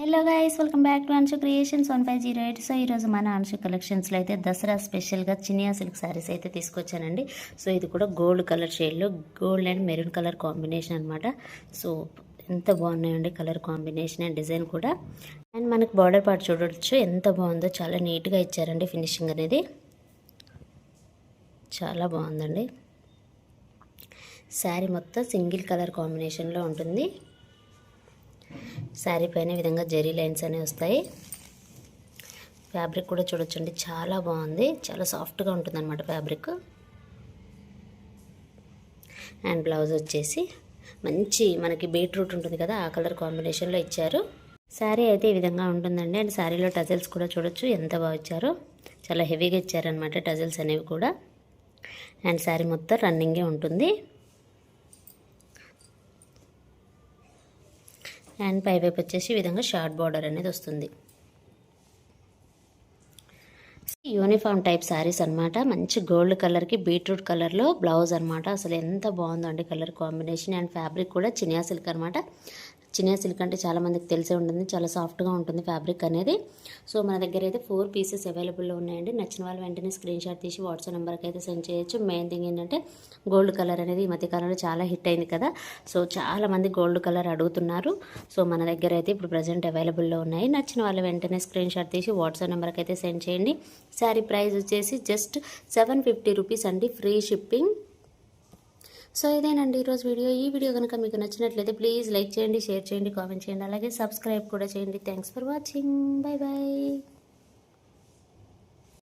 Hello guys, welcome back to Anshu creations 1508. So ఈరోజు మన అన్షు కలెక్షన్స్లో అయితే దసరా స్పెషల్గా చినియా సిల్క్ శారీస్ అయితే తీసుకొచ్చానండి. సో ఇది కూడా గోల్డ్ కలర్ షేడ్లో gold and maroon colour combination అనమాట. సో ఎంత బాగున్నాయండి కలర్ కాంబినేషన్ అండ్ డిజైన్ కూడా. అండ్ మనకు బార్డర్ పార్ట్ చూడవచ్చు ఎంత బాగుందో, చాలా నీట్గా ఇచ్చారండి ఫినిషింగ్ అనేది. చాలా బాగుందండి. శారీ మొత్తం సింగిల్ కలర్ కాంబినేషన్లో ఉంటుంది. శారీ పైన ఈ విధంగా జెరీ లైన్స్ అనేవి వస్తాయి. ఫ్యాబ్రిక్ కూడా చూడొచ్చండి, చాలా బాగుంది, చాలా సాఫ్ట్గా ఉంటుందన్నమాట ఫ్యాబ్రిక్. అండ్ బ్లౌజ్ వచ్చేసి మంచి మనకి బీట్రూట్ ఉంటుంది కదా, ఆ కలర్ కాంబినేషన్లో ఇచ్చారు. శారీ అయితే ఈ విధంగా ఉంటుందండి. అండ్ శారీలో టజల్స్ కూడా చూడొచ్చు ఎంత బాగా ఇచ్చారో, చాలా హెవీగా ఇచ్చారనమాట టజల్స్ అనేవి కూడా. అండ్ శారీ మొత్తం రన్నింగే ఉంటుంది. అండ్ పైవైపు వచ్చేసి ఈ విధంగా షార్ట్ బార్డర్ అనేది వస్తుంది. యూనిఫామ్ టైప్ శారీస్ అనమాట. మంచి గోల్డ్ కలర్కి బీట్రూట్ కలర్లో బ్లౌజ్ అనమాట. అసలు ఎంత బాగుందో అండి కలర్ కాంబినేషన్. అండ్ ఫ్యాబ్రిక్ కూడా చినియా సిల్క్ అనమాట. చినియా సిల్క్ అంటే చాలామందికి తెలిసే ఉంటుంది, చాలా సాఫ్ట్గా ఉంటుంది ఫ్యాబ్రిక్ అనేది. సో మన దగ్గర అయితే 4 పీసెస్ అవైలబుల్లో ఉన్నాయండి. నచ్చిన వాళ్ళు వెంటనే స్క్రీన్ షాట్ తీసి వాట్సాప్ నెంబర్కి అయితే సెండ్ చేయొచ్చు. మెయిన్ థింగ్ ఏంటంటే గోల్డ్ కలర్ అనేది ఈ మధ్యకాలంలో చాలా హిట్ అయింది కదా. సో చాలామంది గోల్డ్ కలర్ అడుగుతున్నారు. సో మన దగ్గర అయితే ఇప్పుడు ప్రజెంట్ అవైలబుల్లో ఉన్నాయి. నచ్చిన వాళ్ళు వెంటనే స్క్రీన్ షాట్ తీసి వాట్సాప్ నెంబర్కి అయితే సెండ్ చేయండి. శారీ ప్రైస్ వచ్చేసి జస్ట్ 750 రూపీస్ అండి, ఫ్రీ షిప్పింగ్. సో ఇదేనండి ఈరోజు వీడియో. ఈ వీడియో కనుక మీకు నచ్చినట్లయితే ప్లీజ్ లైక్ చేయండి, షేర్ చేయండి, కామెంట్ చేయండి, అలాగే సబ్స్క్రైబ్ కూడా చేయండి. Thanks for watching. Bye bye.